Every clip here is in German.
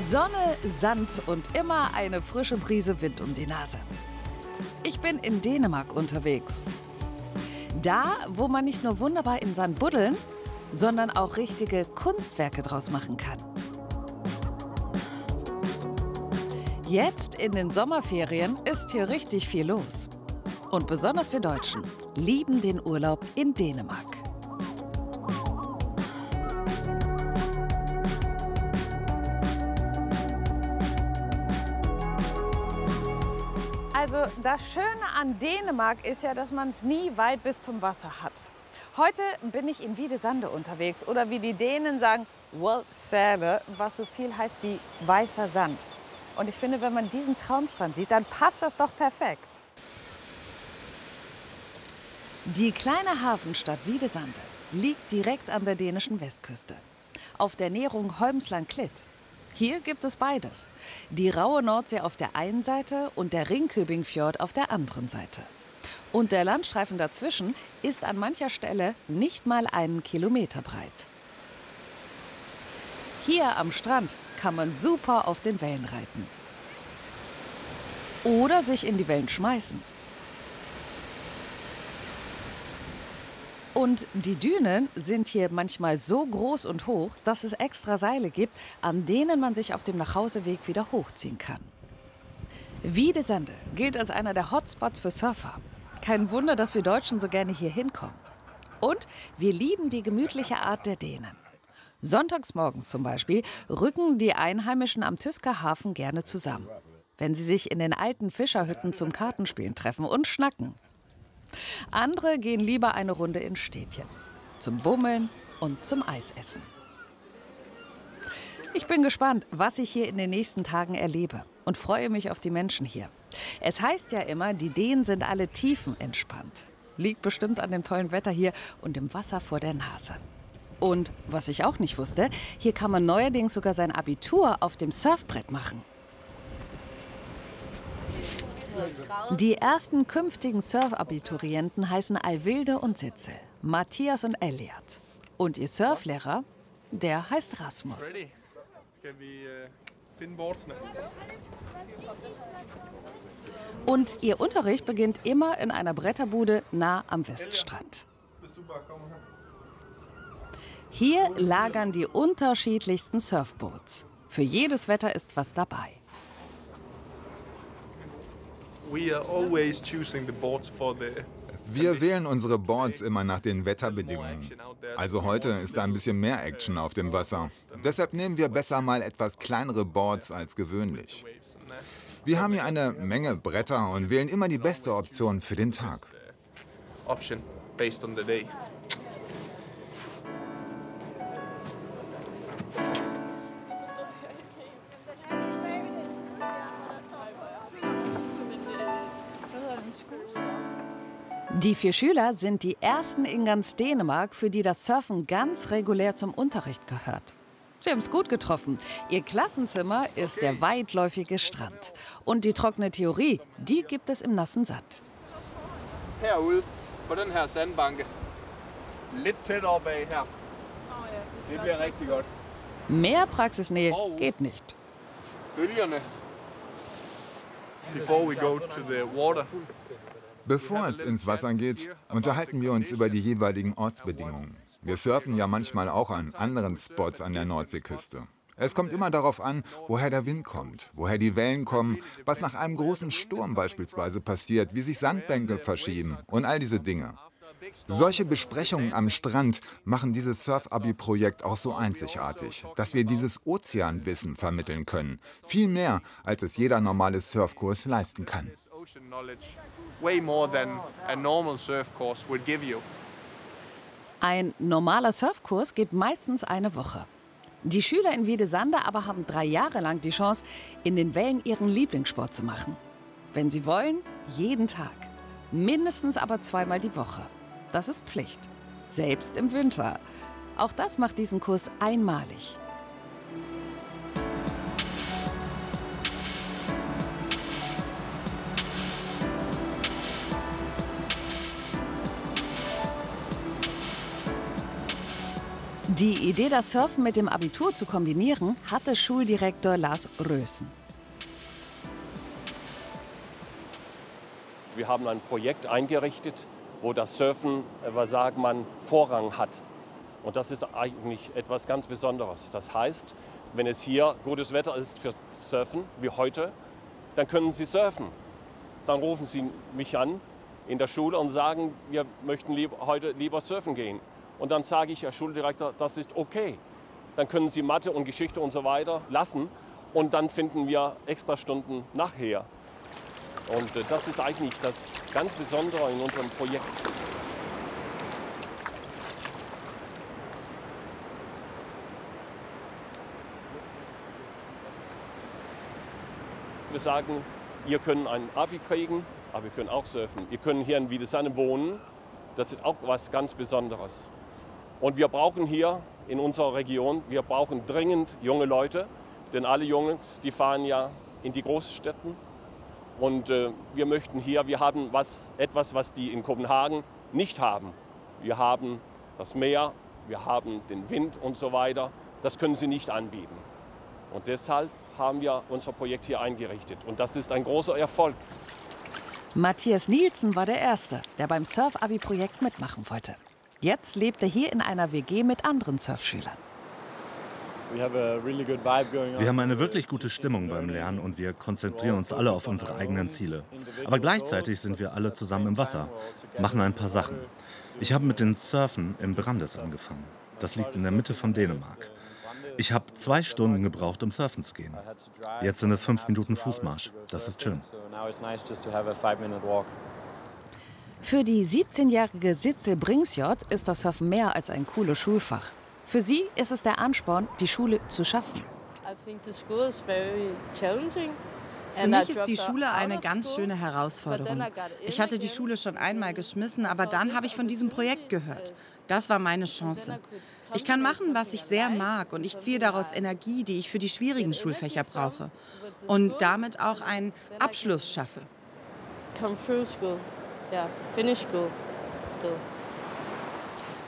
Sonne, Sand und immer eine frische Brise Wind um die Nase. Ich bin in Dänemark unterwegs. Da, wo man nicht nur wunderbar im Sand buddeln, sondern auch richtige Kunstwerke draus machen kann. Jetzt in den Sommerferien ist hier richtig viel los. Und besonders wir Deutschen lieben den Urlaub in Dänemark. Also das Schöne an Dänemark ist ja, dass man es nie weit bis zum Wasser hat. Heute bin ich in Wiedesande unterwegs oder wie die Dänen sagen, Säle, was so viel heißt wie weißer Sand. Und ich finde, wenn man diesen Traumstrand sieht, dann passt das doch perfekt. Die kleine Hafenstadt Wiedesande liegt direkt an der dänischen Westküste, auf der Näherung Holmsland-Klit. Hier gibt es beides. Die raue Nordsee auf der einen Seite und der Ringkøbing-Fjord auf der anderen Seite. Und der Landstreifen dazwischen ist an mancher Stelle nicht mal einen Kilometer breit. Hier am Strand kann man super auf den Wellen reiten. Oder sich in die Wellen schmeißen. Und die Dünen sind hier manchmal so groß und hoch, dass es extra Seile gibt, an denen man sich auf dem Nachhauseweg wieder hochziehen kann. Wiedesande gilt als einer der Hotspots für Surfer. Kein Wunder, dass wir Deutschen so gerne hier hinkommen. Und wir lieben die gemütliche Art der Dänen. Sonntags morgens zum Beispiel rücken die Einheimischen am Tysker Hafen gerne zusammen, wenn sie sich in den alten Fischerhütten zum Kartenspielen treffen und schnacken. Andere gehen lieber eine Runde ins Städtchen, zum Bummeln und zum Eisessen. Ich bin gespannt, was ich hier in den nächsten Tagen erlebe und freue mich auf die Menschen hier. Es heißt ja immer, die Dänen sind alle tiefenentspannt. Liegt bestimmt an dem tollen Wetter hier und dem Wasser vor der Nase. Und was ich auch nicht wusste, hier kann man neuerdings sogar sein Abitur auf dem Surfbrett machen. Die ersten künftigen Surfabiturienten heißen Alvilde und Sitzel, Matthias und Elliot. Und ihr Surflehrer, der heißt Rasmus. Und ihr Unterricht beginnt immer in einer Bretterbude nah am Weststrand. Hier lagern die unterschiedlichsten Surfboards. Für jedes Wetter ist was dabei. Wir wählen unsere Boards immer nach den Wetterbedingungen. Also heute ist da ein bisschen mehr Action auf dem Wasser. Deshalb nehmen wir besser mal etwas kleinere Boards als gewöhnlich. Wir haben hier eine Menge Bretter und wählen immer die beste Option für den Tag. Die 4 Schüler sind die ersten in ganz Dänemark, für die das Surfen ganz regulär zum Unterricht gehört. Sie haben es gut getroffen. Ihr Klassenzimmer ist der weitläufige Strand. Und die trockene Theorie, die gibt es im nassen Sand. Herude på den her sandbanke. Lidt tættere bag her. Det bliver rigtig godt. Mehr Praxisnähe geht nicht. Bølgerne. Before we go to the water. Bevor es ins Wasser geht, unterhalten wir uns über die jeweiligen Ortsbedingungen. Wir surfen ja manchmal auch an anderen Spots an der Nordseeküste. Es kommt immer darauf an, woher der Wind kommt, woher die Wellen kommen, was nach einem großen Sturm beispielsweise passiert, wie sich Sandbänke verschieben und all diese Dinge. Solche Besprechungen am Strand machen dieses Surf-Abi-Projekt auch so einzigartig, dass wir dieses Ozeanwissen vermitteln können. Viel mehr, als es jeder normale Surfkurs leisten kann. Ein normaler Surfkurs geht meistens eine Woche. Die Schüler in Wiedesande aber haben 3 Jahre lang die Chance, in den Wellen ihren Lieblingssport zu machen. Wenn sie wollen, jeden Tag. Mindestens aber 2-mal die Woche. Das ist Pflicht. Selbst im Winter. Auch das macht diesen Kurs einmalig. Die Idee, das Surfen mit dem Abitur zu kombinieren, hatte Schuldirektor Lars Rösen. Wir haben ein Projekt eingerichtet, wo das Surfen, sagt man, Vorrang hat. Und das ist eigentlich etwas ganz Besonderes. Das heißt, wenn es hier gutes Wetter ist für Surfen, wie heute, dann können Sie surfen. Dann rufen Sie mich an in der Schule und sagen, wir möchten heute lieber surfen gehen. Und dann sage ich, Herr Schuldirektor, das ist okay. Dann können Sie Mathe und Geschichte und so weiter lassen und dann finden wir extra Stunden nachher. Und das ist eigentlich das ganz Besondere in unserem Projekt. Wir sagen, ihr könnt ein Abi kriegen, aber wir können auch surfen. Wir können hier in Wiedesanne wohnen. Das ist auch was ganz Besonderes. Und wir brauchen hier in unserer Region, wir brauchen dringend junge Leute. Denn alle Jungs, die fahren ja in die Großstädten. Und wir möchten hier, wir haben etwas, was die in Kopenhagen nicht haben. Wir haben das Meer, wir haben den Wind und so weiter. Das können sie nicht anbieten. Und deshalb haben wir unser Projekt hier eingerichtet. Und das ist ein großer Erfolg. Matthias Nielsen war der Erste, der beim Surf-Abi-Projekt mitmachen wollte. Jetzt lebt er hier in einer WG mit anderen Surfschülern. Wir haben eine wirklich gute Stimmung beim Lernen und wir konzentrieren uns alle auf unsere eigenen Ziele. Aber gleichzeitig sind wir alle zusammen im Wasser, machen ein paar Sachen. Ich habe mit dem Surfen in Brandes angefangen. Das liegt in der Mitte von Dänemark. Ich habe 2 Stunden gebraucht, um surfen zu gehen. Jetzt sind es 5 Minuten Fußmarsch. Das ist schön. Für die 17-jährige Sitze Bringsjot ist das Surfen mehr als ein cooles Schulfach. Für sie ist es der Ansporn, die Schule zu schaffen. Für mich ist die Schule eine ganz schöne Herausforderung. Ich hatte die Schule schon einmal geschmissen, aber dann habe ich von diesem Projekt gehört. Das war meine Chance. Ich kann machen, was ich sehr mag und ich ziehe daraus Energie, die ich für die schwierigen Schulfächer brauche. Und damit auch einen Abschluss schaffe.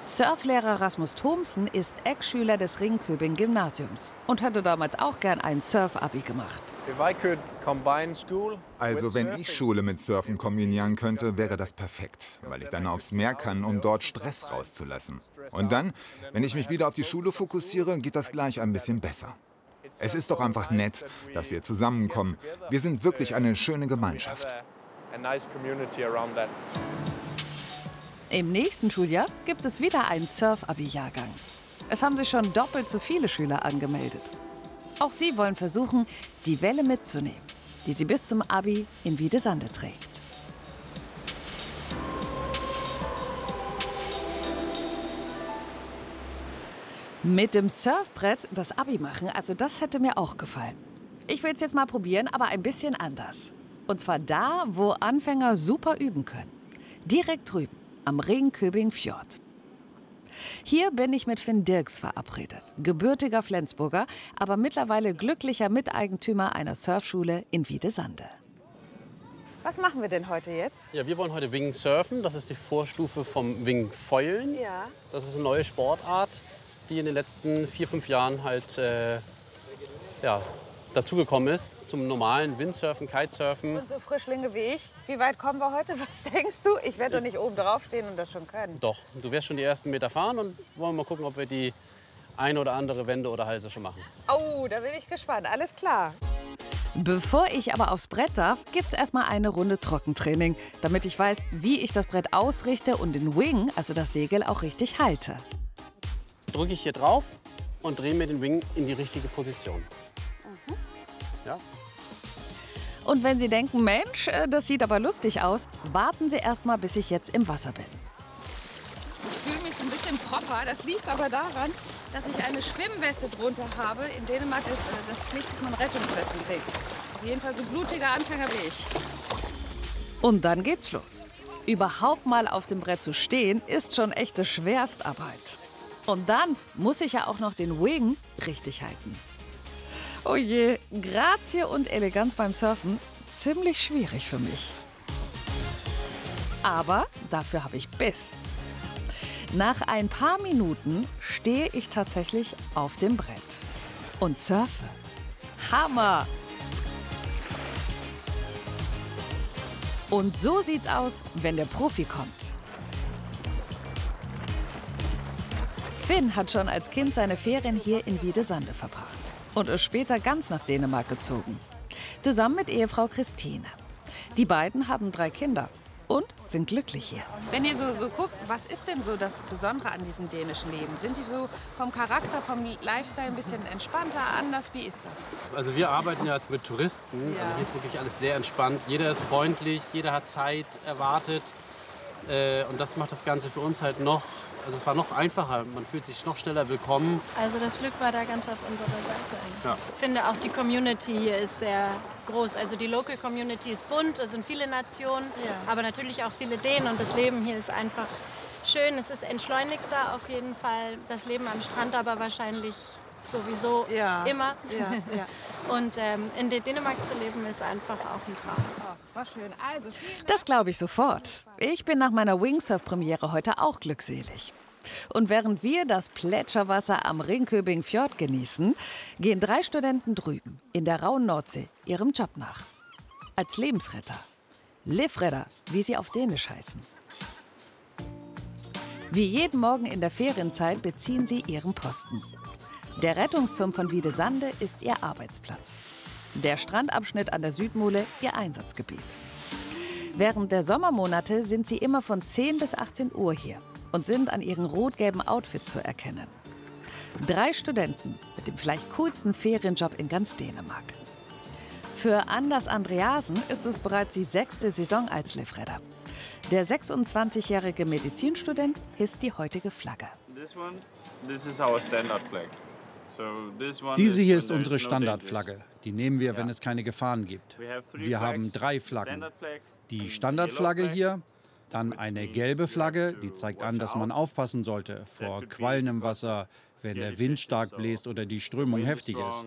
Surflehrer Rasmus Thomsen ist Ex-Schüler des Ringköbing-Gymnasiums und hatte damals auch gern ein Surf-Abi gemacht. Also wenn ich Schule mit Surfen kombinieren könnte, wäre das perfekt, weil ich dann aufs Meer kann, um dort Stress rauszulassen. Und dann, wenn ich mich wieder auf die Schule fokussiere, geht das gleich ein bisschen besser. Es ist doch einfach nett, dass wir zusammenkommen. Wir sind wirklich eine schöne Gemeinschaft. Im nächsten Schuljahr gibt es wieder einen Surf-Abi-Jahrgang. Es haben sich schon doppelt so viele Schüler angemeldet. Auch sie wollen versuchen, die Welle mitzunehmen, die sie bis zum Abi in Wiedesande trägt. Mit dem Surfbrett das Abi machen, also das hätte mir auch gefallen. Ich will es jetzt mal probieren, aber ein bisschen anders. Und zwar da, wo Anfänger super üben können. Direkt drüben, am Ringköbing-Fjord. Hier bin ich mit Finn Dirks verabredet, gebürtiger Flensburger, aber mittlerweile glücklicher Miteigentümer einer Surfschule in Wiedesande. Was machen wir denn heute jetzt? Ja, wir wollen heute Wingsurfen. Das ist die Vorstufe vom Wingfoilen. Ja. Das ist eine neue Sportart, die in den letzten 4-5 Jahren halt dazugekommen ist zum normalen Windsurfen, Kitesurfen. Und so Frischlinge wie ich, wie weit kommen wir heute? Was denkst du? Ich werde doch nicht oben drauf stehen und das schon können. Doch, du wirst schon die ersten Meter fahren und wollen mal gucken, ob wir die eine oder andere Wende oder Halse schon machen. Oh, da bin ich gespannt. Alles klar. Bevor ich aber aufs Brett darf, gibt's erstmal eine Runde Trockentraining, damit ich weiß, wie ich das Brett ausrichte und den Wing, also das Segel, auch richtig halte. Drücke ich hier drauf und drehe mir den Wing in die richtige Position. Ja. Und wenn Sie denken, Mensch, das sieht aber lustig aus, warten Sie erst mal, bis ich jetzt im Wasser bin. Ich fühle mich so ein bisschen proper. Das liegt aber daran, dass ich eine Schwimmweste drunter habe. In Dänemark ist das Pflicht, dass man Rettungswesten trägt. Auf jeden Fall so blutiger Anfänger wie ich. Und dann geht's los. Überhaupt mal auf dem Brett zu stehen, ist schon echte Schwerstarbeit. Und dann muss ich ja auch noch den Wing richtig halten. Oh je, Grazie und Eleganz beim Surfen, ziemlich schwierig für mich. Aber dafür habe ich Biss. Nach ein paar Minuten stehe ich tatsächlich auf dem Brett und surfe. Hammer! Und so sieht's aus, wenn der Profi kommt. Finn hat schon als Kind seine Ferien hier in Wiedesande verbracht und ist später ganz nach Dänemark gezogen. Zusammen mit Ehefrau Christine. Die beiden haben 3 Kinder und sind glücklich hier. Wenn ihr so guckt, was ist denn so das Besondere an diesem dänischen Leben? Sind die so vom Charakter, vom Lifestyle ein bisschen entspannter, anders? Wie ist das? Also wir arbeiten ja mit Touristen. Also hier ist wirklich alles sehr entspannt. Jeder ist freundlich, jeder hat Zeit erwartet. Und das macht das Ganze für uns halt noch, also es war noch einfacher. Man fühlt sich noch schneller willkommen. Also das Glück war da ganz auf unserer Seite eigentlich. Ja. Ich finde auch die Community hier ist sehr groß. Also die Local Community ist bunt, es sind viele Nationen, aber natürlich auch viele Dänen. Und das Leben hier ist einfach schön. Es ist entschleunigter auf jeden Fall. Das Leben am Strand aber wahrscheinlich sowieso immer. Ja. Und in Dänemark zu leben ist einfach auch ein Traum. War schön. Also, Das glaube ich sofort. Ich bin nach meiner Wingsurf-Premiere heute auch glückselig. Und während wir das Plätscherwasser am Ringköbing Fjord genießen, gehen 3 Studenten drüben in der rauen Nordsee ihrem Job nach. Als Lebensretter. Livredder, wie sie auf Dänisch heißen. Wie jeden Morgen in der Ferienzeit beziehen sie ihren Posten. Der Rettungsturm von Wiedesande ist ihr Arbeitsplatz. Der Strandabschnitt an der Südmole ihr Einsatzgebiet. Während der Sommermonate sind sie immer von 10 bis 18 Uhr hier und sind an ihren rot-gelben Outfit zu erkennen. 3 Studenten mit dem vielleicht coolsten Ferienjob in ganz Dänemark. Für Anders Andreasen ist es bereits die 6. Saison als Livredder. Der 26-jährige Medizinstudent hisst die heutige Flagge. Diese hier ist unsere Standardflagge. Die nehmen wir, wenn es keine Gefahren gibt. Wir haben 3 Flaggen. Die Standardflagge hier, dann eine gelbe Flagge, die zeigt an, dass man aufpassen sollte vor Quallen im Wasser, wenn der Wind stark bläst oder die Strömung heftig ist.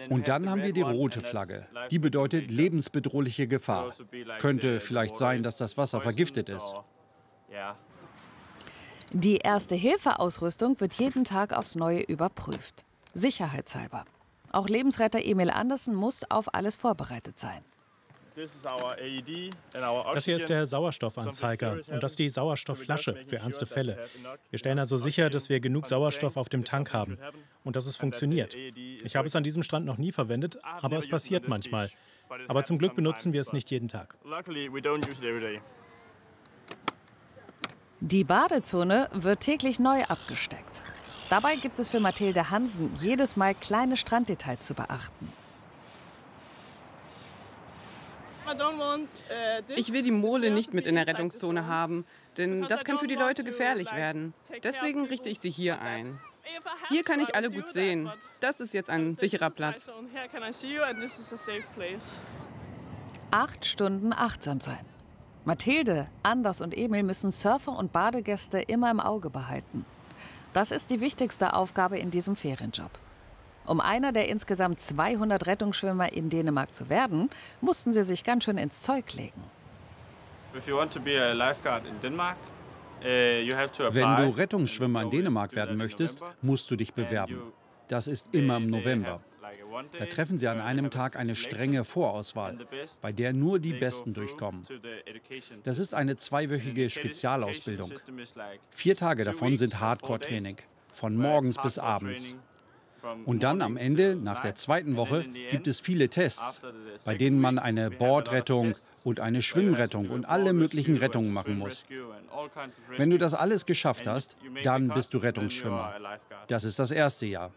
Und dann haben wir die rote Flagge. Die bedeutet lebensbedrohliche Gefahr. Könnte vielleicht sein, dass das Wasser vergiftet ist. Die Erste-Hilfe-Ausrüstung wird jeden Tag aufs Neue überprüft. Sicherheitshalber. Auch Lebensretter Emil Andersen muss auf alles vorbereitet sein. Das hier ist der Sauerstoffanzeiger und das die Sauerstoffflasche für ernste Fälle. Wir stellen also sicher, dass wir genug Sauerstoff auf dem Tank haben und dass es funktioniert. Ich habe es an diesem Strand noch nie verwendet, aber es passiert manchmal. Aber zum Glück benutzen wir es nicht jeden Tag. Die Badezone wird täglich neu abgesteckt. Dabei gibt es für Mathilde Hansen jedes Mal kleine Stranddetails zu beachten. Ich will die Mole nicht mit in der Rettungszone haben, denn das kann für die Leute gefährlich werden. Deswegen richte ich sie hier ein. Hier kann ich alle gut sehen. Das ist jetzt ein sicherer Platz. 8 Stunden achtsam sein. Mathilde, Anders und Emil müssen Surfer und Badegäste immer im Auge behalten. Das ist die wichtigste Aufgabe in diesem Ferienjob. Um einer der insgesamt 200 Rettungsschwimmer in Dänemark zu werden, mussten sie sich ganz schön ins Zeug legen. Wenn du Rettungsschwimmer in Dänemark werden möchtest, musst du dich bewerben. Das ist immer im November. Da treffen sie an einem Tag eine strenge Vorauswahl, bei der nur die Besten durchkommen. Das ist eine 2-wöchige Spezialausbildung. 4 Tage davon sind Hardcore-Training, von morgens bis abends. Und dann am Ende, nach der 2. Woche, gibt es viele Tests, bei denen man eine Bordrettung und eine Schwimmrettung und alle möglichen Rettungen machen muss. Wenn du das alles geschafft hast, dann bist du Rettungsschwimmer. Das ist das erste Jahr.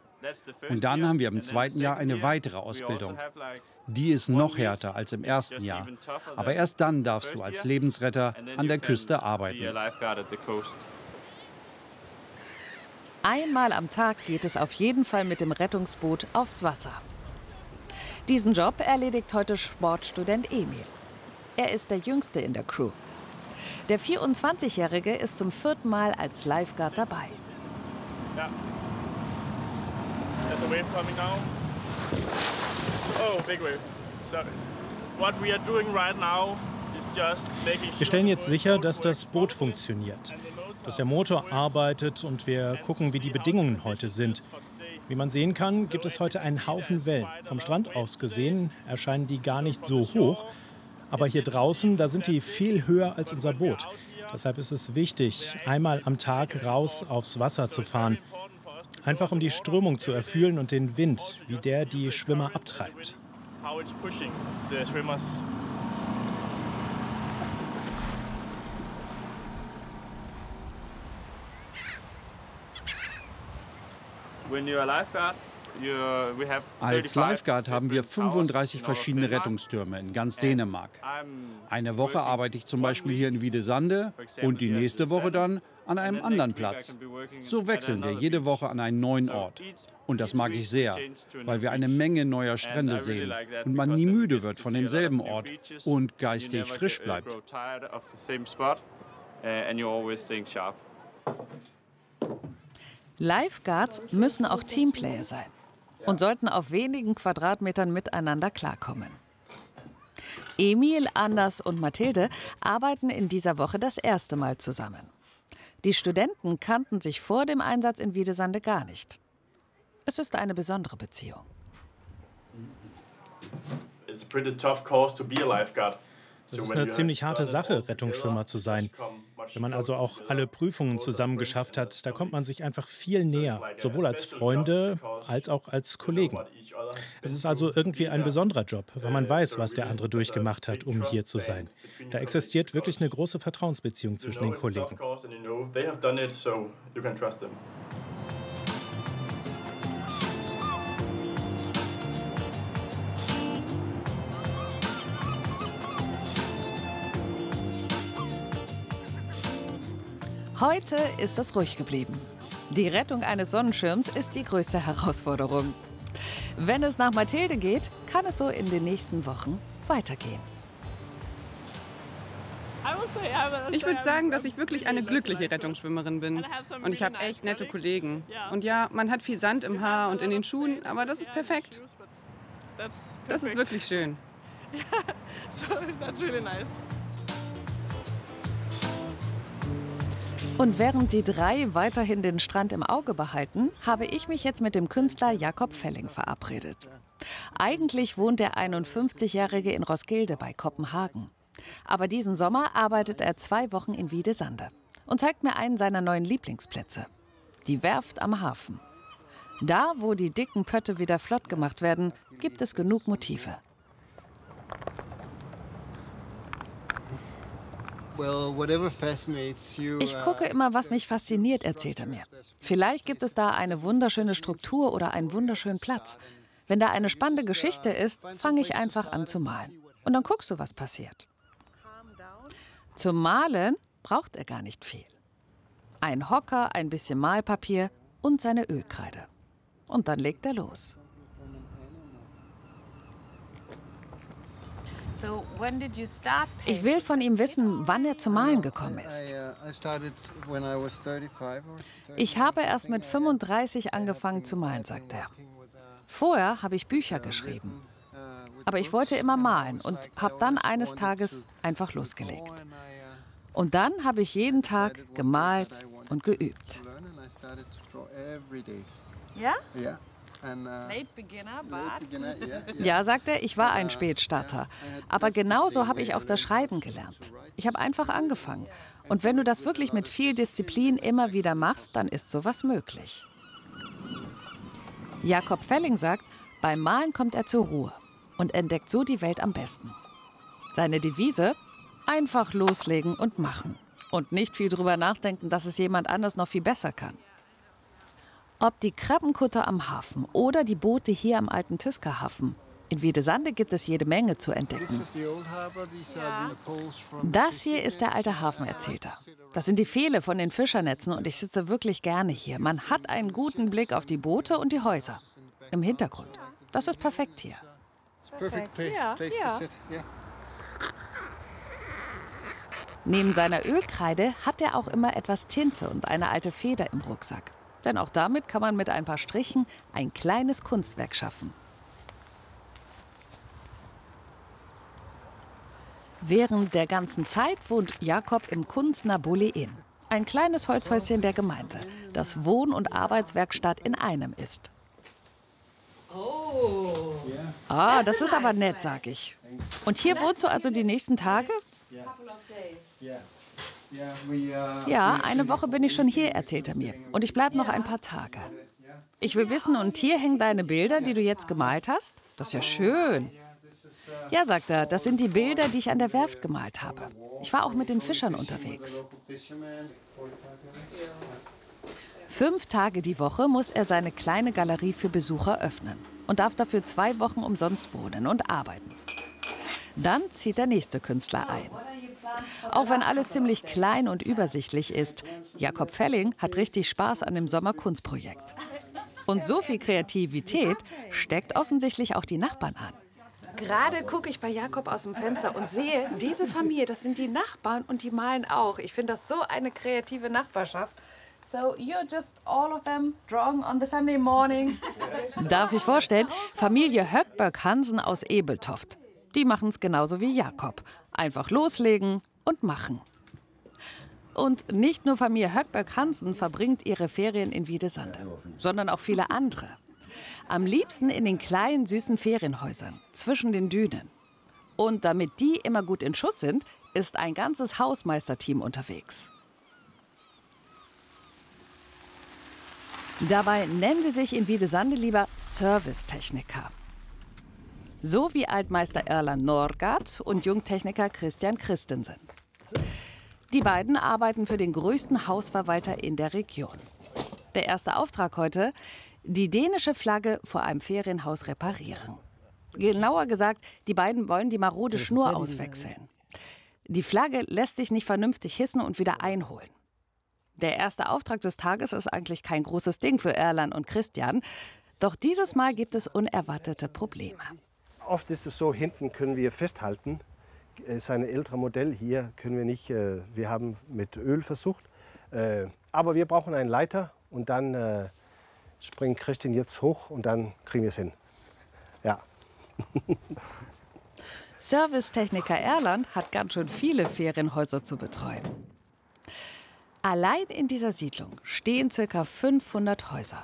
Und dann haben wir im 2. Jahr eine weitere Ausbildung. Die ist noch härter als im 1. Jahr. Aber erst dann darfst du als Lebensretter an der Küste arbeiten. Einmal am Tag geht es auf jeden Fall mit dem Rettungsboot aufs Wasser. Diesen Job erledigt heute Sportstudent Emil. Er ist der Jüngste in der Crew. Der 24-Jährige ist zum 4. Mal als Lifeguard dabei. Ja. There's a wave coming now. Oh, big wave. So, what we are doing right now Wir stellen jetzt sicher, dass das Boot funktioniert, dass der Motor arbeitet und wir gucken, wie die Bedingungen heute sind. Wie man sehen kann, gibt es heute einen Haufen Wellen. Vom Strand aus gesehen erscheinen die gar nicht so hoch, aber hier draußen, da sind die viel höher als unser Boot. Deshalb ist es wichtig, einmal am Tag raus aufs Wasser zu fahren. Einfach um die Strömung zu erfühlen und den Wind, wie der die Schwimmer abtreibt. Als Lifeguard haben wir 35 verschiedene Rettungstürme in ganz Dänemark. Eine Woche arbeite ich zum Beispiel hier in Wiedesande und die nächste Woche dann an einem anderen Platz. So wechseln wir jede Woche an einen neuen Ort. Und das mag ich sehr, weil wir eine Menge neuer Strände sehen und man nie müde wird von demselben Ort und geistig frisch bleibt. Lifeguards müssen auch Teamplayer sein und sollten auf wenigen Quadratmetern miteinander klarkommen. Emil, Anders und Mathilde arbeiten in dieser Woche das erste Mal zusammen. Die Studenten kannten sich vor dem Einsatz in Wiedesande gar nicht. Es ist eine besondere Beziehung. Es ist eine ziemlich harte Sache, Rettungsschwimmer zu sein. Wenn man also auch alle Prüfungen zusammen geschafft hat, da kommt man sich einfach viel näher, sowohl als Freunde als auch als Kollegen. Es ist also irgendwie ein besonderer Job, weil man weiß, was der andere durchgemacht hat, um hier zu sein. Da existiert wirklich eine große Vertrauensbeziehung zwischen den Kollegen. Heute ist es ruhig geblieben. Die Rettung eines Sonnenschirms ist die größte Herausforderung. Wenn es nach Mathilde geht, kann es so in den nächsten Wochen weitergehen. Ich würde sagen, dass ich wirklich eine glückliche Rettungsschwimmerin bin. Und ich habe echt nette Kollegen. Und ja, man hat viel Sand im Haar und in den Schuhen, aber das ist perfekt. Das ist wirklich schön. Und während die drei weiterhin den Strand im Auge behalten, habe ich mich jetzt mit dem Künstler Jakob Felling verabredet. Eigentlich wohnt der 51-Jährige in Roskilde bei Kopenhagen. Aber diesen Sommer arbeitet er 2 Wochen in Wiedesande und zeigt mir einen seiner neuen Lieblingsplätze. Die Werft am Hafen. Da, wo die dicken Pötte wieder flott gemacht werden, gibt es genug Motive. Ich gucke immer, was mich fasziniert, erzählt er mir. Vielleicht gibt es da eine wunderschöne Struktur oder einen wunderschönen Platz. Wenn da eine spannende Geschichte ist, fange ich einfach an zu malen. Und dann guckst du, was passiert. Zum Malen braucht er gar nicht viel. Ein Hocker, ein bisschen Malpapier und seine Ölkreide. Und dann legt er los. Ich will von ihm wissen, wann er zum Malen gekommen ist. Ich habe erst mit 35 angefangen zu malen, sagt er. Vorher habe ich Bücher geschrieben. Aber ich wollte immer malen und habe dann eines Tages einfach losgelegt. Und dann habe ich jeden Tag gemalt und geübt. Ja? Ja, sagt er, ich war ein Spätstarter. Aber genauso habe ich auch das Schreiben gelernt. Ich habe einfach angefangen. Und wenn du das wirklich mit viel Disziplin immer wieder machst, dann ist sowas möglich. Jakob Felling sagt, beim Malen kommt er zur Ruhe und entdeckt so die Welt am besten. Seine Devise? Einfach loslegen und machen. Und nicht viel drüber nachdenken, dass es jemand anders noch viel besser kann. Ob die Krabbenkutter am Hafen oder die Boote hier am alten Tiska-Hafen. In Wiedesande gibt es jede Menge zu entdecken. Das hier ist der alte Hafen, erzählt er. Das sind die Pfähle von den Fischernetzen und ich sitze wirklich gerne hier. Man hat einen guten Blick auf die Boote und die Häuser. Im Hintergrund. Das ist perfekt hier. Neben seiner Ölkreide hat er auch immer etwas Tinte und eine alte Feder im Rucksack. Denn auch damit kann man mit ein paar Strichen ein kleines Kunstwerk schaffen. Während der ganzen Zeit wohnt Jakob im Kunstner Bulli Inn. Ein kleines Holzhäuschen der Gemeinde, das Wohn- und Arbeitswerkstatt in einem ist. Oh. Ah, das ist aber nett, sag ich. Und hier wohnst du also die nächsten Tage? Ja, eine Woche bin ich schon hier, erzählt er mir. Und ich bleibe noch ein paar Tage. Ich will wissen, und hier hängen deine Bilder, die du jetzt gemalt hast? Das ist ja schön. Ja, sagt er, das sind die Bilder, die ich an der Werft gemalt habe. Ich war auch mit den Fischern unterwegs. 5 Tage die Woche muss er seine kleine Galerie für Besucher öffnen und darf dafür 2 Wochen umsonst wohnen und arbeiten. Dann zieht der nächste Künstler ein. Auch wenn alles ziemlich klein und übersichtlich ist, Jakob Felling hat richtig Spaß an dem Sommerkunstprojekt. Und so viel Kreativität steckt offensichtlich auch die Nachbarn an. Gerade gucke ich bei Jakob aus dem Fenster und sehe, diese Familie, das sind die Nachbarn und die malen auch. Ich finde das so eine kreative Nachbarschaft. So, you're just all of them drawing on the Sunday morning. Darf ich vorstellen, Familie Höckberg-Hansen aus Ebeltoft. Die machen es genauso wie Jakob. Einfach loslegen und machen. Und nicht nur Familie Höckberg-Hansen verbringt ihre Ferien in Wiedesande, sondern auch viele andere. Am liebsten in den kleinen, süßen Ferienhäusern zwischen den Dünen. Und damit die immer gut in Schuss sind, ist ein ganzes Hausmeisterteam unterwegs. Dabei nennen sie sich in Wiedesande lieber Servicetechniker. So wie Altmeister Erland Norgard und Jungtechniker Christian Christensen. Die beiden arbeiten für den größten Hausverwalter in der Region. Der erste Auftrag heute: die dänische Flagge vor einem Ferienhaus reparieren. Genauer gesagt, die beiden wollen die marode Schnur auswechseln. Die Flagge lässt sich nicht vernünftig hissen und wieder einholen. Der erste Auftrag des Tages ist eigentlich kein großes Ding für Erland und Christian. Doch dieses Mal gibt es unerwartete Probleme. Oft ist es so, hinten können wir festhalten. Ist ein älteres Modell, hier können wir nicht. Wir haben mit Öl versucht. Aber wir brauchen einen Leiter und dann springt Christian jetzt hoch und dann kriegen wir es hin. Ja. Servicetechniker Erland hat ganz schön viele Ferienhäuser zu betreuen. Allein in dieser Siedlung stehen ca. 500 Häuser.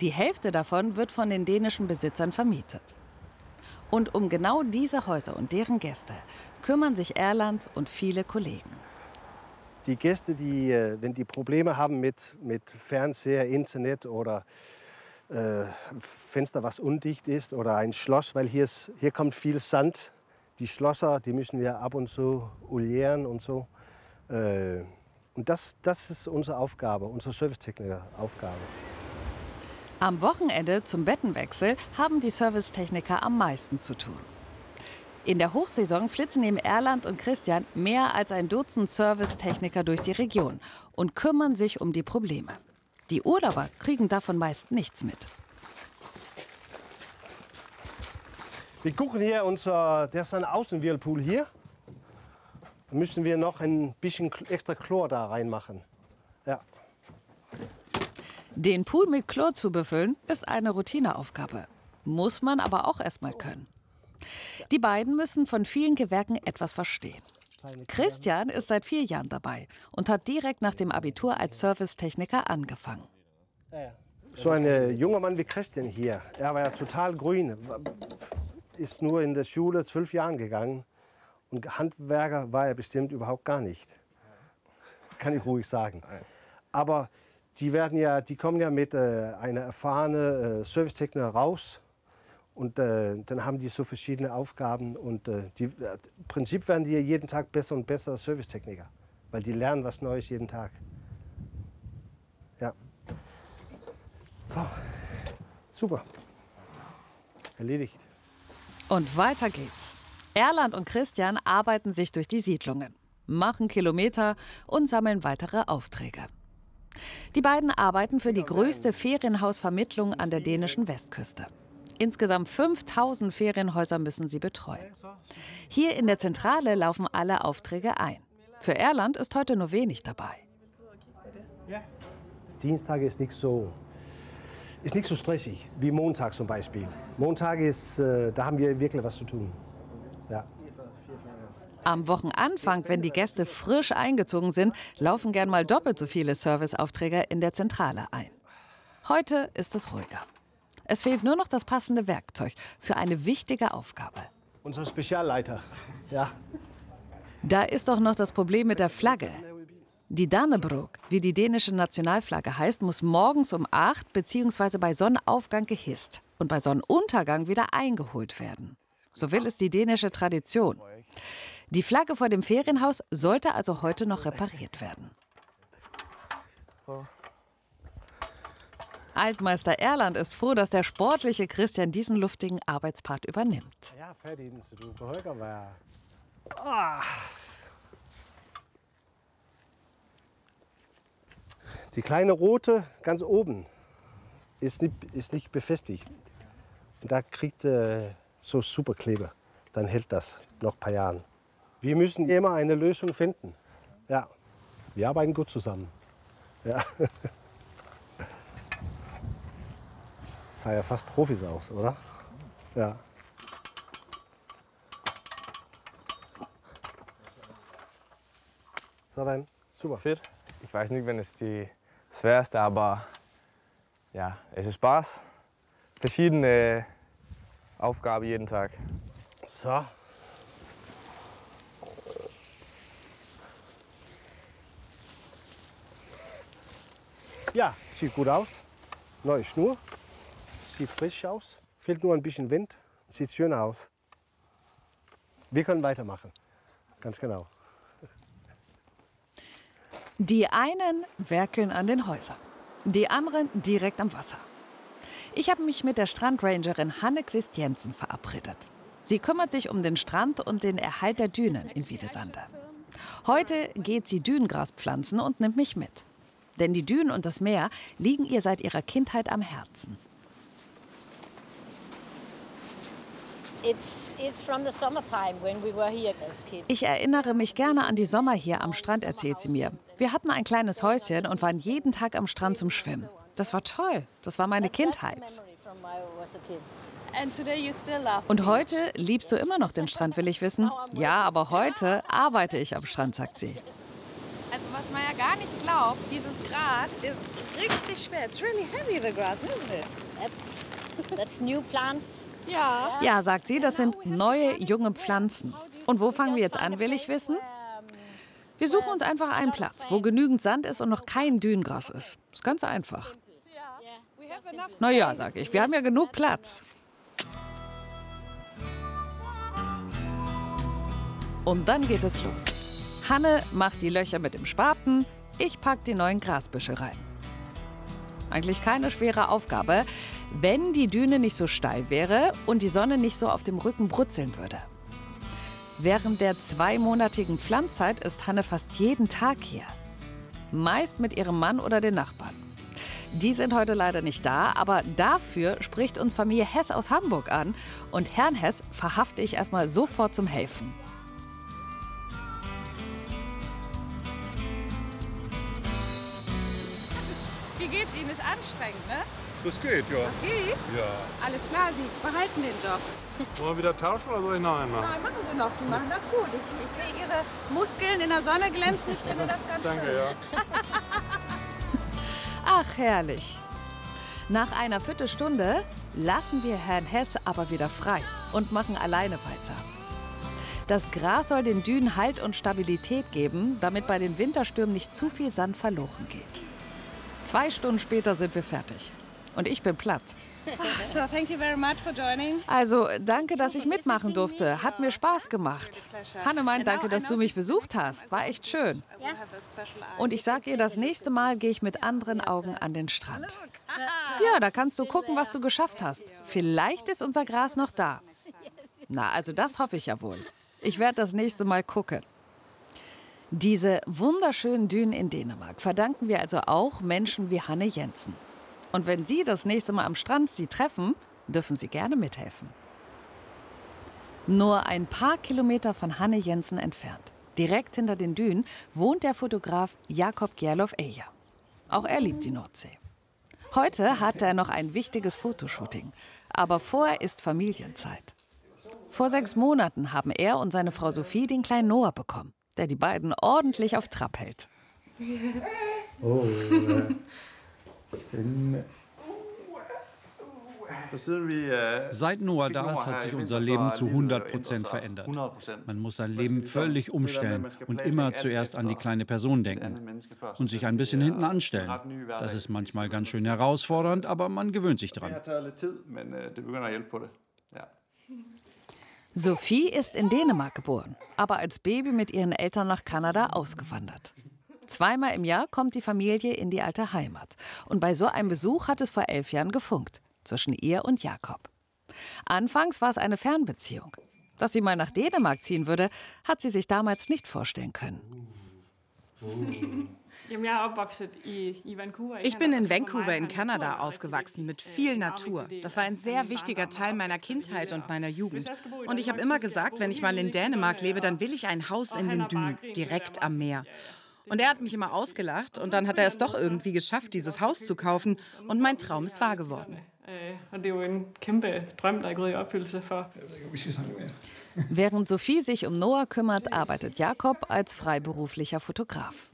Die Hälfte davon wird von den dänischen Besitzern vermietet. Und um genau diese Häuser und deren Gäste kümmern sich Erland und viele Kollegen. Die Gäste, wenn die Probleme haben mit Fernseher, Internet oder Fenster, was undicht ist, oder ein Schloss, weil hier kommt viel Sand. Die Schlosser, die müssen wir ab und zu olieren und so. Und das ist unsere Aufgabe, unsere Servicetechniker-Aufgabe. Am Wochenende zum Bettenwechsel haben die Servicetechniker am meisten zu tun. In der Hochsaison flitzen neben Erland und Christian mehr als ein Dutzend Servicetechniker durch die Region und kümmern sich um die Probleme. Die Urlauber kriegen davon meist nichts mit. Wir gucken hier, der ist ein Außenwhirlpool hier. Da müssen wir noch ein bisschen extra Chlor da reinmachen. Ja. Den Pool mit Chlor zu befüllen, ist eine Routineaufgabe. Muss man aber auch erstmal können. Die beiden müssen von vielen Gewerken etwas verstehen. Christian ist seit 4 Jahren dabei und hat direkt nach dem Abitur als Servicetechniker angefangen. So ein junger Mann wie Christian hier, er war ja total grün, ist nur in der Schule 12 Jahren gegangen und Handwerker war er bestimmt überhaupt gar nicht. Kann ich ruhig sagen. Aber die kommen ja mit einer erfahrenen Servicetechniker raus. Und dann haben die so verschiedene Aufgaben und im Prinzip werden die jeden Tag besser und besser Servicetechniker, weil die lernen was Neues jeden Tag. Ja. So, super. Erledigt. Und weiter geht's. Erland und Christian arbeiten sich durch die Siedlungen, machen Kilometer und sammeln weitere Aufträge. Die beiden arbeiten für die größte Ferienhausvermittlung an der dänischen Westküste. Insgesamt 5000 Ferienhäuser müssen sie betreuen. Hier in der Zentrale laufen alle Aufträge ein. Für Erland ist heute nur wenig dabei. Dienstag ist nicht so stressig wie Montag zum Beispiel. Montag da haben wir wirklich was zu tun. Ja. Am Wochenanfang, wenn die Gäste frisch eingezogen sind, laufen gern mal doppelt so viele Serviceaufträge in der Zentrale ein. Heute ist es ruhiger. Es fehlt nur noch das passende Werkzeug für eine wichtige Aufgabe. Unser Spezialleiter, ja. Da ist doch noch das Problem mit der Flagge. Die Dannebrog, wie die dänische Nationalflagge heißt, muss morgens um 8 bzw. bei Sonnenaufgang gehisst und bei Sonnenuntergang wieder eingeholt werden. So will es die dänische Tradition. Die Flagge vor dem Ferienhaus sollte also heute noch repariert werden. Altmeister Erland ist froh, dass der sportliche Christian diesen luftigen Arbeitspart übernimmt. Die kleine rote ganz oben ist nicht befestigt. Und da kriegt so Superkleber. Dann hält das noch ein paar Jahre. Wir müssen immer eine Lösung finden. Ja, wir arbeiten gut zusammen. Ja. Sah ja fast Profis aus, oder? Ja. So dann, super. Fedt. Ich weiß nicht, wenn es die schwerste, aber ja, es ist Spaß. Verschiedene Aufgaben jeden Tag. So. Ja, sieht gut aus. Neue Schnur. Sieht frisch aus. Fehlt nur ein bisschen Wind. Sieht schön aus. Wir können weitermachen. Ganz genau. Die einen werkeln an den Häusern, die anderen direkt am Wasser. Ich habe mich mit der Strandrangerin Hanne Quist-Jensen verabredet. Sie kümmert sich um den Strand und den Erhalt der Dünen in Wiedesande. Heute geht sie Dünengras pflanzen und nimmt mich mit. Denn die Dünen und das Meer liegen ihr seit ihrer Kindheit am Herzen. Ich erinnere mich gerne an die Sommer hier am Strand, erzählt sie mir. Wir hatten ein kleines Häuschen und waren jeden Tag am Strand zum Schwimmen. Das war toll. Das war meine Kindheit. Und heute liebst du immer noch den Strand, will ich wissen? Ja, aber heute arbeite ich am Strand, sagt sie. Also was man ja gar nicht glaubt, dieses Gras ist richtig schwer. It's really heavy, the grass, isn't it? That's new plants. Ja. Ja, sagt sie, das sind neue, junge Pflanzen. Und wo fangen wir jetzt an, will ich wissen? Wir suchen uns einfach einen Platz, wo genügend Sand ist und noch kein Dünengras ist. Ist ganz einfach. Na ja, sag ich, wir haben ja genug Platz. Und dann geht es los. Hanne macht die Löcher mit dem Spaten, ich pack die neuen Grasbüsche rein. Eigentlich keine schwere Aufgabe, wenn die Düne nicht so steil wäre und die Sonne nicht so auf dem Rücken brutzeln würde. Während der 2-monatigen Pflanzzeit ist Hanne fast jeden Tag hier. Meist mit ihrem Mann oder den Nachbarn. Die sind heute leider nicht da, aber dafür spricht uns Familie Hess aus Hamburg an. Und Herrn Hess verhafte ich erstmal sofort zum Helfen. Wie geht's Ihnen? Ist anstrengend, ne? Das geht, ja. Das geht? Ja. Alles klar, Sie behalten den Job. Wollen wir wieder tauschen oder soll ich noch einen machen? Nein, machen Sie noch. Sie machen das gut. Ich sehe Ihre Muskeln in der Sonne glänzen. Ich finde das ganz Danke, schön. ja. Ach, herrlich. Nach einer Viertelstunde lassen wir Herrn Hess aber wieder frei und machen alleine weiter. Das Gras soll den Dünen Halt und Stabilität geben, damit bei den Winterstürmen nicht zu viel Sand verloren geht. 2 Stunden später sind wir fertig. Und ich bin platt. So, thank you very much for joining. Also, danke, dass ich mitmachen durfte. Hat mir Spaß gemacht. Hanne meint, danke, dass du mich besucht hast. War echt schön. Und ich sag ihr, das nächste Mal gehe ich mit anderen Augen an den Strand. Ja, da kannst du gucken, was du geschafft hast. Vielleicht ist unser Gras noch da. Na, also das hoffe ich ja wohl. Ich werde das nächste Mal gucken. Diese wunderschönen Dünen in Dänemark verdanken wir also auch Menschen wie Hanne Jensen. Und wenn Sie das nächste Mal am Strand sie treffen, dürfen Sie gerne mithelfen. Nur ein paar Kilometer von Hanne Jensen entfernt, direkt hinter den Dünen, wohnt der Fotograf Jakob Gerlof Eja. Auch er liebt die Nordsee. Heute hat er noch ein wichtiges Fotoshooting, aber vorher ist Familienzeit. Vor 6 Monaten haben er und seine Frau Sophie den kleinen Noah bekommen, der die beiden ordentlich auf Trab hält. Oh, Seit Noah da ist, hat sich unser Leben zu 100% verändert. Man muss sein Leben völlig umstellen und immer zuerst an die kleine Person denken und sich ein bisschen hinten anstellen. Das ist manchmal ganz schön herausfordernd, aber man gewöhnt sich dran. Sophie ist in Dänemark geboren, aber als Baby mit ihren Eltern nach Kanada ausgewandert. 2-mal im Jahr kommt die Familie in die alte Heimat. Und bei so einem Besuch hat es vor 11 Jahren gefunkt, zwischen ihr und Jakob. Anfangs war es eine Fernbeziehung. Dass sie mal nach Dänemark ziehen würde, hat sie sich damals nicht vorstellen können. Ich bin in Vancouver in Kanada aufgewachsen, mit viel Natur. Das war ein sehr wichtiger Teil meiner Kindheit und meiner Jugend. Und ich habe immer gesagt, wenn ich mal in Dänemark lebe, dann will ich ein Haus in den Dünen, direkt am Meer. Und er hat mich immer ausgelacht und dann hat er es doch irgendwie geschafft, dieses Haus zu kaufen. Und mein Traum ist wahr geworden. Während Sophie sich um Noah kümmert, arbeitet Jakob als freiberuflicher Fotograf.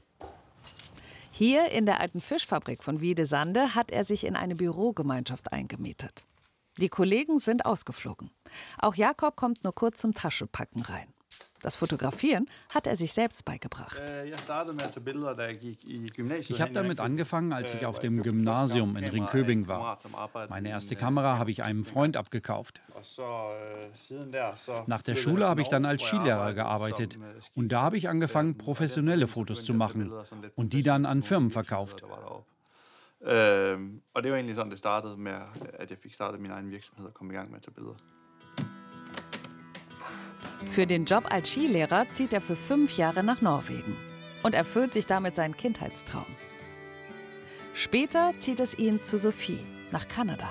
Hier in der alten Fischfabrik von Wiedesande hat er sich in eine Bürogemeinschaft eingemietet. Die Kollegen sind ausgeflogen. Auch Jakob kommt nur kurz zum Taschepacken rein. Das Fotografieren hat er sich selbst beigebracht. Ich habe damit angefangen, als ich auf dem Gymnasium in Ringkøbing war. Meine erste Kamera habe ich einem Freund abgekauft. Nach der Schule habe ich dann als Skilehrer gearbeitet. Und da habe ich angefangen, professionelle Fotos zu machen und die dann an Firmen verkauft. Og det var egentlig sådan, det startede med, at jeg fik startet min egen virksomhed og kom i gang med at tage billeder. Für den Job als Skilehrer zieht er für 5 Jahre nach Norwegen und erfüllt sich damit seinen Kindheitstraum. Später zieht es ihn zu Sophie nach Kanada.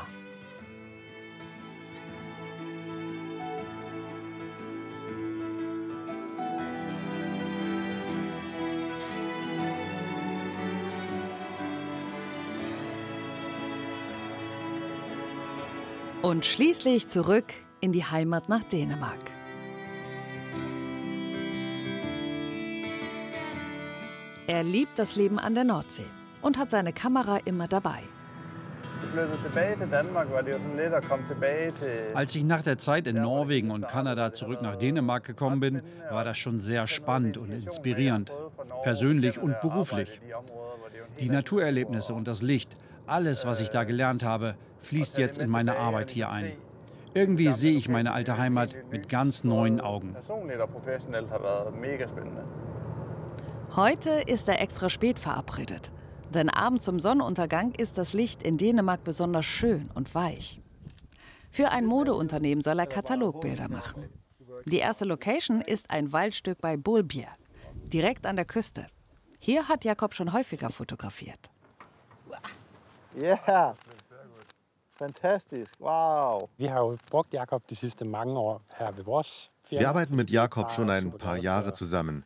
Und schließlich zurück in die Heimat nach Dänemark. Er liebt das Leben an der Nordsee und hat seine Kamera immer dabei. Als ich nach der Zeit in Norwegen und Kanada zurück nach Dänemark gekommen bin, war das schon sehr spannend und inspirierend, persönlich und beruflich. Die Naturerlebnisse und das Licht, alles, was ich da gelernt habe, fließt jetzt in meine Arbeit hier ein. Irgendwie sehe ich meine alte Heimat mit ganz neuen Augen. Heute ist er extra spät verabredet, denn abends zum Sonnenuntergang ist das Licht in Dänemark besonders schön und weich. Für ein Modeunternehmen soll er Katalogbilder machen. Die erste Location ist ein Waldstück bei Bolbjerg, direkt an der Küste. Hier hat Jakob schon häufiger fotografiert. Ja, fantastisch, wow. Wir arbeiten mit Jakob schon ein paar Jahre zusammen.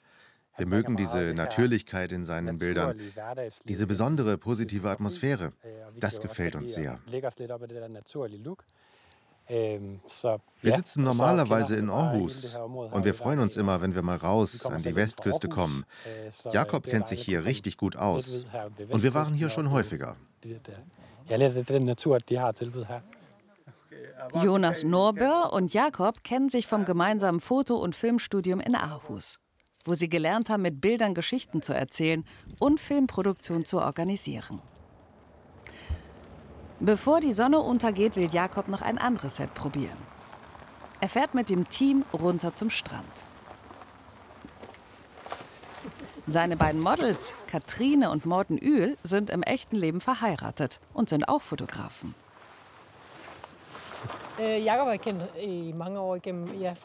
Wir mögen diese Natürlichkeit in seinen Bildern, diese besondere positive Atmosphäre. Das gefällt uns sehr. Wir sitzen normalerweise in Aarhus und wir freuen uns immer, wenn wir mal raus an die Westküste kommen. Jakob kennt sich hier richtig gut aus und wir waren hier schon häufiger. Jonas Norbør und Jakob kennen sich vom gemeinsamen Foto- und Filmstudium in Aarhus, wo sie gelernt haben, mit Bildern Geschichten zu erzählen und Filmproduktion zu organisieren. Bevor die Sonne untergeht, will Jakob noch ein anderes Set probieren. Er fährt mit dem Team runter zum Strand. Seine beiden Models, Katrine und Morten Uhl, sind im echten Leben verheiratet und sind auch Fotografen.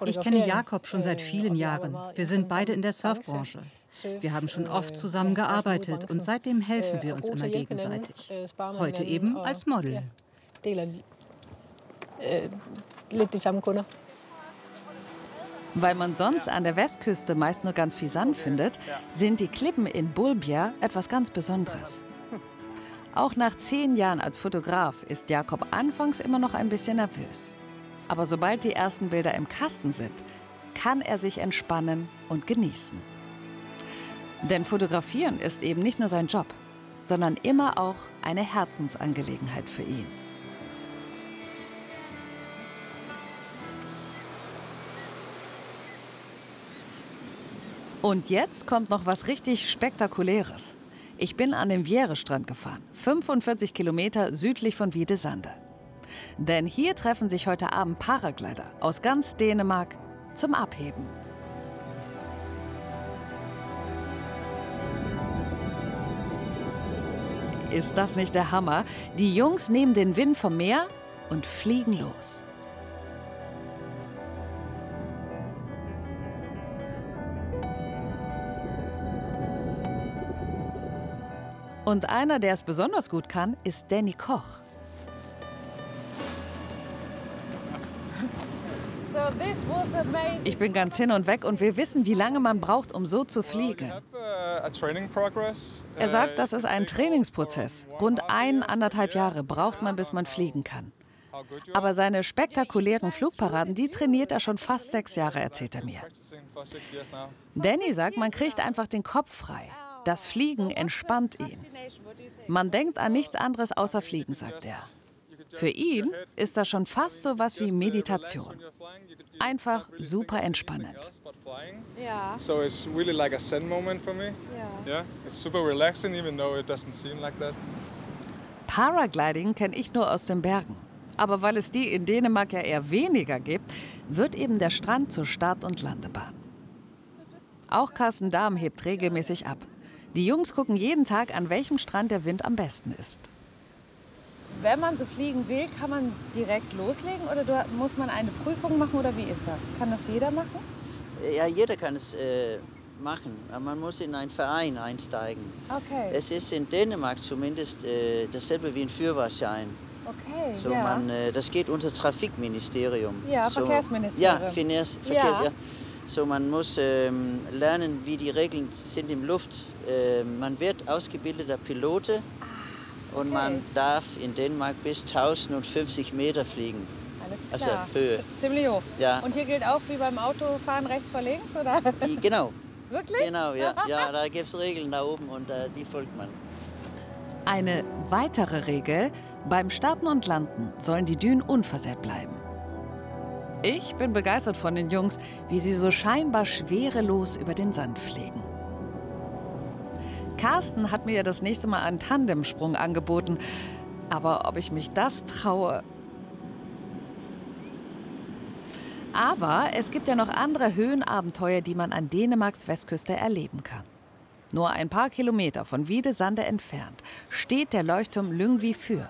Ich kenne Jakob schon seit vielen Jahren. Wir sind beide in der Surfbranche. Wir haben schon oft zusammen gearbeitet und seitdem helfen wir uns immer gegenseitig. Heute eben als Model. Weil man sonst an der Westküste meist nur ganz viel Sand findet, sind die Klippen in Bolbjerg etwas ganz Besonderes. Auch nach 10 Jahren als Fotograf ist Jakob anfangs immer noch ein bisschen nervös. Aber sobald die ersten Bilder im Kasten sind, kann er sich entspannen und genießen. Denn Fotografieren ist eben nicht nur sein Job, sondern immer auch eine Herzensangelegenheit für ihn. Und jetzt kommt noch was richtig Spektakuläres. Ich bin an den Vierre-Strand gefahren, 45 Kilometer südlich von Wiedesande. Denn hier treffen sich heute Abend Paraglider aus ganz Dänemark zum Abheben. Ist das nicht der Hammer? Die Jungs nehmen den Wind vom Meer und fliegen los. Und einer, der es besonders gut kann, ist Danny Koch. Ich bin ganz hin und weg und wir wissen, wie lange man braucht, um so zu fliegen. Er sagt, das ist ein Trainingsprozess. Rund 1,5 Jahre braucht man, bis man fliegen kann. Aber seine spektakulären Flugparaden, die trainiert er schon fast 6 Jahre, erzählt er mir. Danny sagt, man kriegt einfach den Kopf frei. Das Fliegen entspannt ihn. Man denkt an nichts anderes außer Fliegen, sagt er. Für ihn ist das schon fast so was wie Meditation. Einfach super entspannend. Ja. So it's really like a zen moment for me. Yeah, it's super relaxing, even though it doesn't seem like that. Paragliding kenne ich nur aus den Bergen. Aber weil es die in Dänemark ja eher weniger gibt, wird eben der Strand zur Start- und Landebahn. Auch Carsten Dahm hebt regelmäßig ab. Die Jungs gucken jeden Tag, an welchem Strand der Wind am besten ist. Wenn man so fliegen will, kann man direkt loslegen oder muss man eine Prüfung machen oder wie ist das? Kann das jeder machen? Ja, jeder kann es machen, aber man muss in einen Verein einsteigen. Okay. Es ist in Dänemark zumindest dasselbe wie ein Führerschein. Okay, so, ja. Das geht unter das Trafikministerium. Ja, so, Verkehrsministerium. Ja, Verkehrs, ja. So, man muss lernen, wie die Regeln sind im Luft. Man wird ausgebildeter Pilote und man darf in Dänemark bis 1050 Meter fliegen. Alles klar. Also Höhe. Ziemlich hoch. Ja. Und hier gilt auch wie beim Autofahren rechts vor links, oder? Genau. Wirklich? Genau, ja. Ja, da gibt es Regeln da oben und die folgt man. Eine weitere Regel: Beim Starten und Landen sollen die Dünen unversehrt bleiben. Ich bin begeistert von den Jungs, wie sie so scheinbar schwerelos über den Sand fliegen. Carsten hat mir ja das nächste Mal einen Tandemsprung angeboten. Aber ob ich mich das traue... Aber es gibt ja noch andere Höhenabenteuer, die man an Dänemarks Westküste erleben kann. Nur ein paar Kilometer von Wiedesande entfernt steht der Leuchtturm Lyngvi Fyr.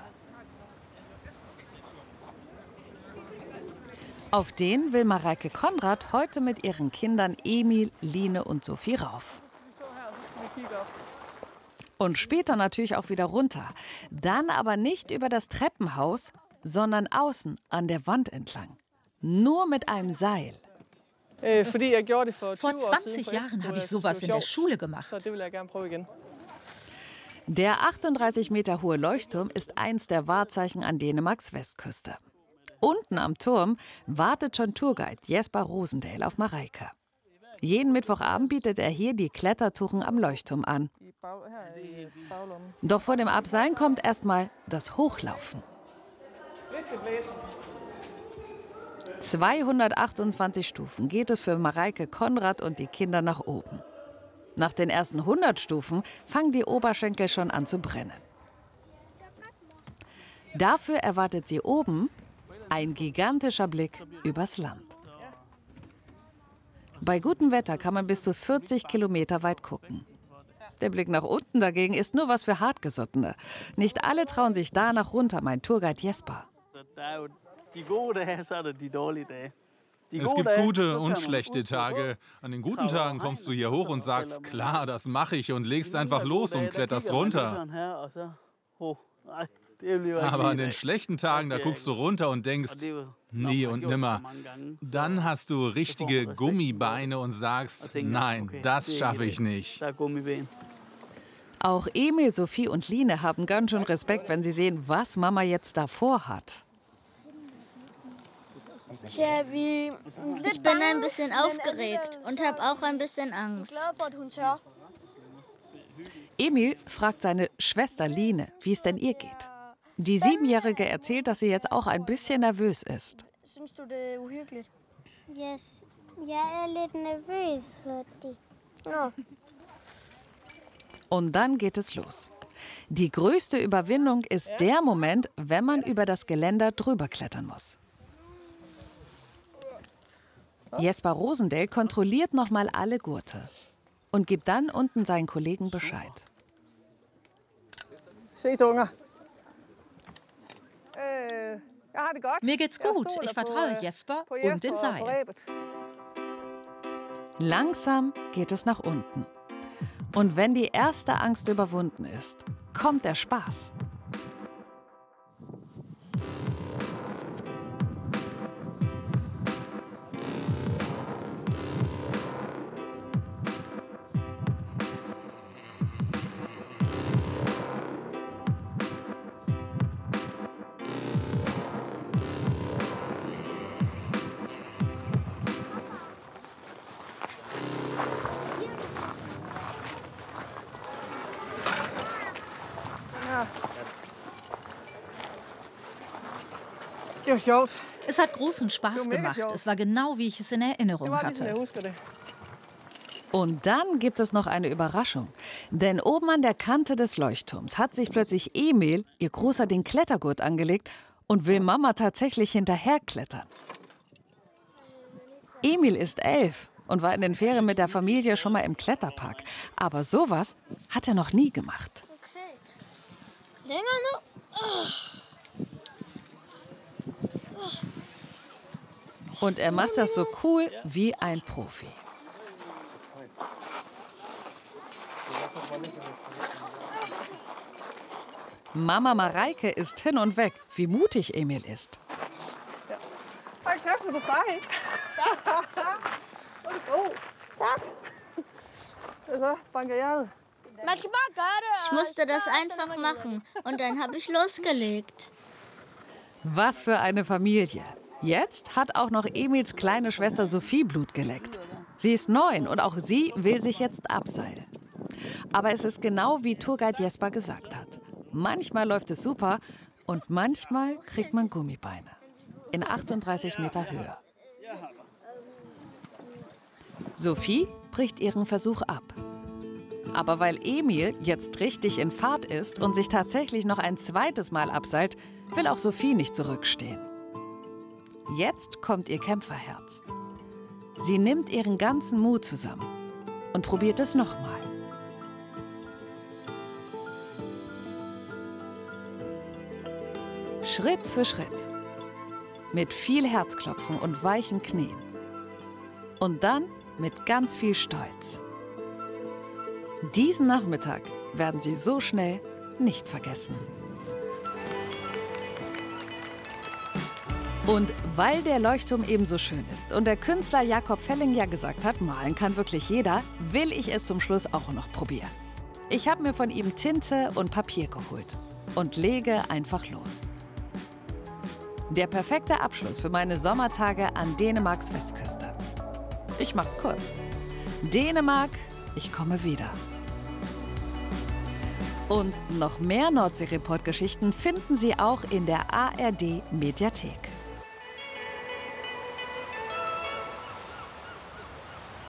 Auf den will Mareike Konrad heute mit ihren Kindern Emil, Line und Sophie rauf. Und später natürlich auch wieder runter. Dann aber nicht über das Treppenhaus, sondern außen an der Wand entlang. Nur mit einem Seil. Vor 20 Jahren habe ich sowas in der Schule gemacht. Der 38 Meter hohe Leuchtturm ist eins der Wahrzeichen an Dänemarks Westküste. Unten am Turm wartet schon Tourguide Jesper Rosendale auf Mareike. Jeden Mittwochabend bietet er hier die Klettertouren am Leuchtturm an. Doch vor dem Abseilen kommt erstmal das Hochlaufen. 228 Stufen geht es für Mareike Konrad und die Kinder nach oben. Nach den ersten 100 Stufen fangen die Oberschenkel schon an zu brennen. Dafür erwartet sie oben ein gigantischer Blick übers Land. Bei gutem Wetter kann man bis zu 40 Kilometer weit gucken. Der Blick nach unten dagegen ist nur was für Hartgesottene. Nicht alle trauen sich danach runter, mein Tourguide Jesper. Es gibt gute und schlechte Tage. An den guten Tagen kommst du hier hoch und sagst, klar, das mache ich und legst einfach los und kletterst runter. Aber an den schlechten Tagen, da guckst du runter und denkst, nie und nimmer. Dann hast du richtige Gummibeine und sagst, nein, das schaffe ich nicht. Auch Emil, Sophie und Line haben ganz schön Respekt, wenn sie sehen, was Mama jetzt davor hat. Ich bin ein bisschen aufgeregt und habe auch ein bisschen Angst. Emil fragt seine Schwester Line, wie es denn ihr geht. Die 7-Jährige erzählt, dass sie jetzt auch ein bisschen nervös ist. Findest du das unheimlich? Yes. Ja, er ist nervös für dich. Ja. Und dann geht es los. Die größte Überwindung ist der Moment, wenn man über das Geländer drüber klettern muss. Jesper Rosendale kontrolliert nochmal alle Gurte und gibt dann unten seinen Kollegen Bescheid. Mir geht's gut. Ich vertraue Jesper und dem Seil. Langsam geht es nach unten. Und wenn die erste Angst überwunden ist, kommt der Spaß. Es hat großen Spaß gemacht. Es war genau, wie ich es in Erinnerung hatte. Und dann gibt es noch eine Überraschung. Denn oben an der Kante des Leuchtturms hat sich plötzlich Emil, ihr Großer, den Klettergurt angelegt und will Mama tatsächlich hinterherklettern. Emil ist 11 und war in den Ferien mit der Familie schon mal im Kletterpark. Aber sowas hat er noch nie gemacht. Okay. Länger noch. Und er macht das so cool wie ein Profi. Mama Mareike ist hin und weg, wie mutig Emil ist. Ich musste das einfach machen und dann habe ich losgelegt. Was für eine Familie. Jetzt hat auch noch Emils kleine Schwester Sophie Blut geleckt. Sie ist 9 und auch sie will sich jetzt abseilen. Aber es ist genau wie Tourguide Jesper gesagt hat. Manchmal läuft es super und manchmal kriegt man Gummibeine. In 38 Meter Höhe. Sophie bricht ihren Versuch ab. Aber weil Emil jetzt richtig in Fahrt ist und sich tatsächlich noch ein zweites Mal abseilt, will auch Sophie nicht zurückstehen. Jetzt kommt ihr Kämpferherz. Sie nimmt ihren ganzen Mut zusammen und probiert es nochmal. Schritt für Schritt. Mit viel Herzklopfen und weichen Knien. Und dann mit ganz viel Stolz. Diesen Nachmittag werden sie so schnell nicht vergessen. Und weil der Leuchtturm ebenso schön ist und der Künstler Jakob Felling ja gesagt hat, malen kann wirklich jeder, will ich es zum Schluss auch noch probieren. Ich habe mir von ihm Tinte und Papier geholt und lege einfach los. Der perfekte Abschluss für meine Sommertage an Dänemarks Westküste. Ich mach's kurz. Dänemark, ich komme wieder. Und noch mehr Nordsee-Report-Geschichten finden Sie auch in der ARD-Mediathek.